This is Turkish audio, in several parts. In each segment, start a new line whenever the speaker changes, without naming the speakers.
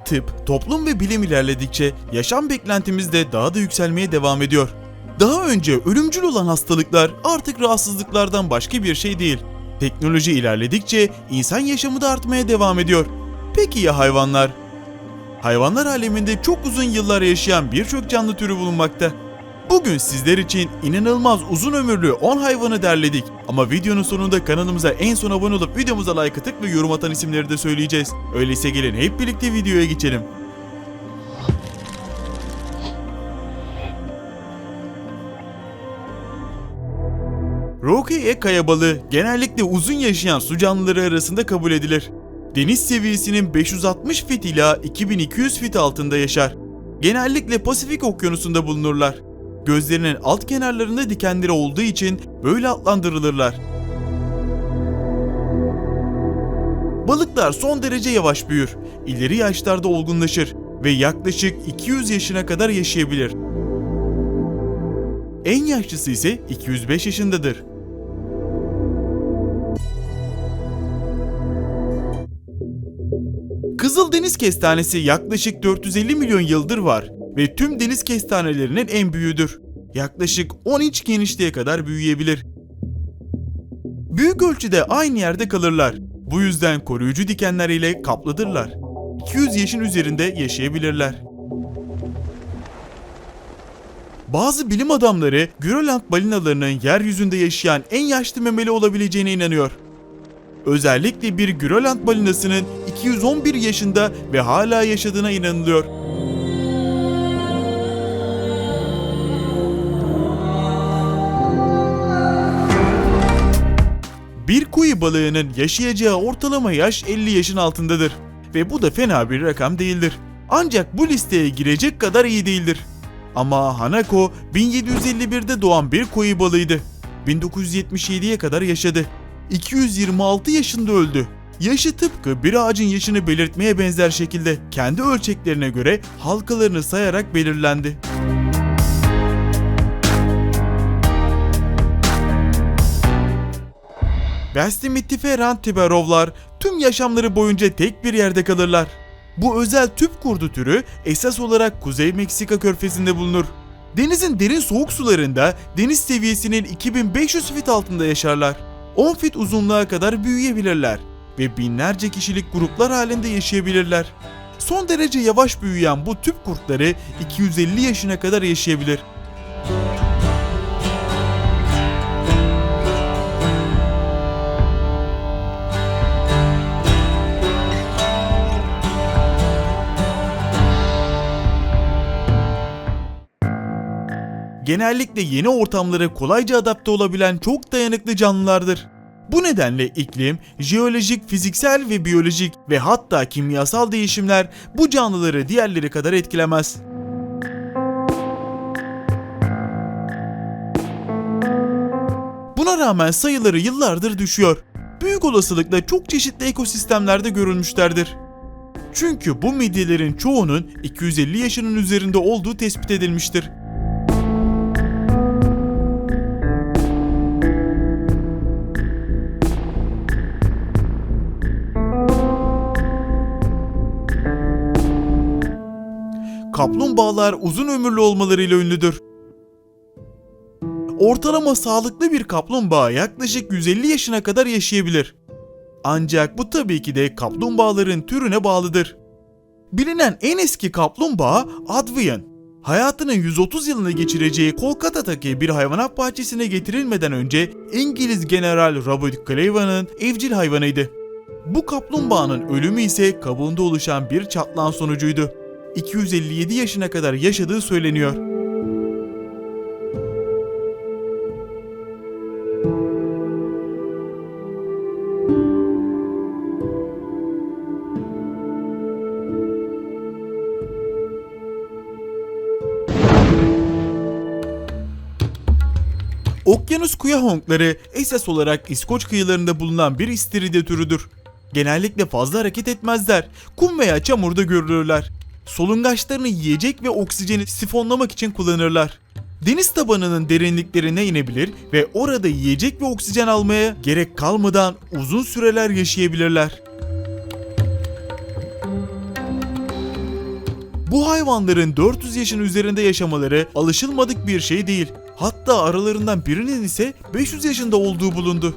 tıp, toplum ve bilim ilerledikçe yaşam beklentimiz de daha da yükselmeye devam ediyor. Daha önce ölümcül olan hastalıklar artık rahatsızlıklardan başka bir şey değil. Teknoloji ilerledikçe insan yaşamı da artmaya devam ediyor. Peki ya hayvanlar? Hayvanlar aleminde çok uzun yıllar yaşayan birçok canlı türü bulunmakta. Bugün sizler için inanılmaz uzun ömürlü 10 hayvanı derledik. Ama videonun sonunda kanalımıza en son abone olup videomuza like atıp ve yorum atan isimleri de söyleyeceğiz. Öyleyse gelin hep birlikte videoya geçelim. Rockeye kaya balığı genellikle uzun yaşayan su canlıları arasında kabul edilir. Deniz seviyesinin 560 fit ila 2200 fit altında yaşar. Genellikle Pasifik Okyanusu'nda bulunurlar. Gözlerinin alt kenarlarında dikenleri olduğu için böyle adlandırılırlar. Balıklar son derece yavaş büyür, ileri yaşlarda olgunlaşır ve yaklaşık 200 yaşına kadar yaşayabilir. En yaşlısı ise 205 yaşındadır. Kızıl deniz kestanesi yaklaşık 450 milyon yıldır var ve tüm deniz kestanelerinin en büyüğüdür. Yaklaşık 10 inç genişliğe kadar büyüyebilir. Büyük ölçüde aynı yerde kalırlar. Bu yüzden koruyucu dikenler ile kaplıdırlar. 200 yaşın üzerinde yaşayabilirler. Bazı bilim adamları Grönland balinalarının yeryüzünde yaşayan en yaşlı memeli olabileceğine inanıyor. Özellikle bir Grönland balinasının 211 yaşında ve hala yaşadığına inanılıyor. Bir kuyu balığının yaşayacağı ortalama yaş 50 yaşın altındadır ve bu da fena bir rakam değildir. Ancak bu listeye girecek kadar iyi değildir. Ama Hanako 1751'de doğan bir kuyu balığıydı. 1977'ye kadar yaşadı. 226 yaşında öldü. Yaşı tıpkı bir ağacın yaşını belirtmeye benzer şekilde kendi ölçeklerine göre halkalarını sayarak belirlendi. Vestimitiferan tiberovlar tüm yaşamları boyunca tek bir yerde kalırlar. Bu özel tüp kurdu türü esas olarak Kuzey Meksika körfezinde bulunur. Denizin derin soğuk sularında deniz seviyesinin 2500 fit altında yaşarlar. 10 fit uzunluğa kadar büyüyebilirler ve binlerce kişilik gruplar halinde yaşayabilirler. Son derece yavaş büyüyen bu tüp kurtları 250 yaşına kadar yaşayabilir. Genellikle yeni ortamlara kolayca adapte olabilen çok dayanıklı canlılardır. Bu nedenle iklim, jeolojik, fiziksel ve biyolojik ve hatta kimyasal değişimler bu canlıları diğerleri kadar etkilemez. Buna rağmen sayıları yıllardır düşüyor. Büyük olasılıkla çok çeşitli ekosistemlerde görülmüşlerdir. Çünkü bu midyelerin çoğunun 250 yaşının üzerinde olduğu tespit edilmiştir. Kaplumbağalar uzun ömürlü olmalarıyla ünlüdür. Ortalama sağlıklı bir kaplumbağa yaklaşık 150 yaşına kadar yaşayabilir. Ancak bu tabii ki de kaplumbağaların türüne bağlıdır. Bilinen en eski kaplumbağa Advian. Hayatının 130 yılını geçireceği Kolkata'daki bir hayvanat bahçesine getirilmeden önce İngiliz General Robert Cliven'ın evcil hayvanıydı. Bu kaplumbağanın ölümü ise kabuğunda oluşan bir çatlağın sonucuydu. 257 yaşına kadar yaşadığı söyleniyor. Okyanus kuyahonkları esas olarak İskoç kıyılarında bulunan bir istiridye türüdür. Genellikle fazla hareket etmezler, kum veya çamurda görülürler. Solungaçlarını yiyecek ve oksijeni sifonlamak için kullanırlar. Deniz tabanının derinliklerine inebilir ve orada yiyecek ve oksijen almaya gerek kalmadan uzun süreler yaşayabilirler. Bu hayvanların 400 yaşın üzerinde yaşamaları alışılmadık bir şey değil. Hatta aralarından birinin ise 500 yaşında olduğu bulundu.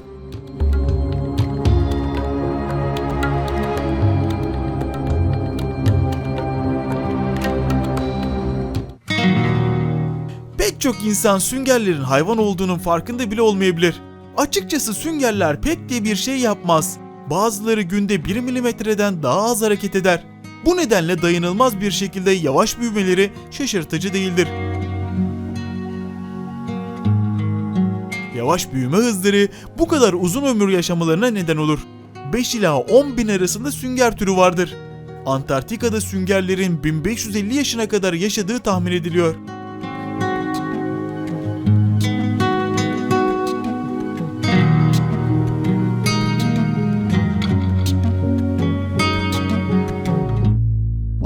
Pek çok insan süngerlerin hayvan olduğunun farkında bile olmayabilir. Açıkçası süngerler pek de bir şey yapmaz. Bazıları günde 1 milimetreden daha az hareket eder. Bu nedenle dayanılmaz bir şekilde yavaş büyümeleri şaşırtıcı değildir. Yavaş büyüme hızları bu kadar uzun ömür yaşamalarına neden olur. 5 ila 10 bin arasında sünger türü vardır. Antarktika'da süngerlerin 1550 yaşına kadar yaşadığı tahmin ediliyor.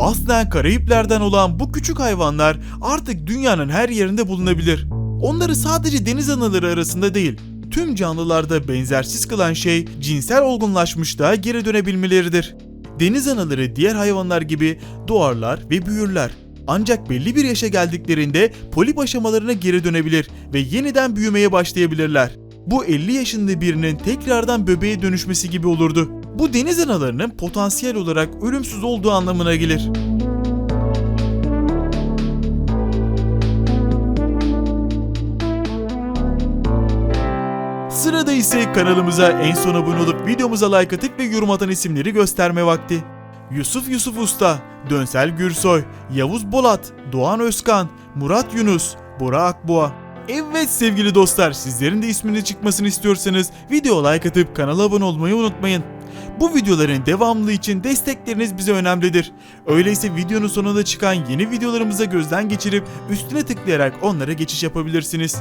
Aslen Karayipler'den olan bu küçük hayvanlar artık dünyanın her yerinde bulunabilir. Onları sadece deniz anaları arasında değil, tüm canlılarda benzersiz kılan şey cinsel olgunlaşmışlığa geri dönebilmeleridir. Deniz anaları diğer hayvanlar gibi doğarlar ve büyürler. Ancak belli bir yaşa geldiklerinde polip aşamalarına geri dönebilir ve yeniden büyümeye başlayabilirler. Bu 50 yaşında birinin tekrardan bebeğe dönüşmesi gibi olurdu. Bu deniz analarının potansiyel olarak ölümsüz olduğu anlamına gelir. Sırada ise kanalımıza en son abone olup videomuza like atıp ve yorum atan isimleri gösterme vakti. Yusuf Usta, Dönsel Gürsoy, Yavuz Bolat, Doğan Özkan, Murat Yunus, Bora Akboğa. Evet sevgili dostlar, sizlerin de isminin çıkmasını istiyorsanız video like atıp kanala abone olmayı unutmayın. Bu videoların devamlılığı için destekleriniz bize önemlidir. Öyleyse videonun sonunda çıkan yeni videolarımıza gözden geçirip üstüne tıklayarak onlara geçiş yapabilirsiniz.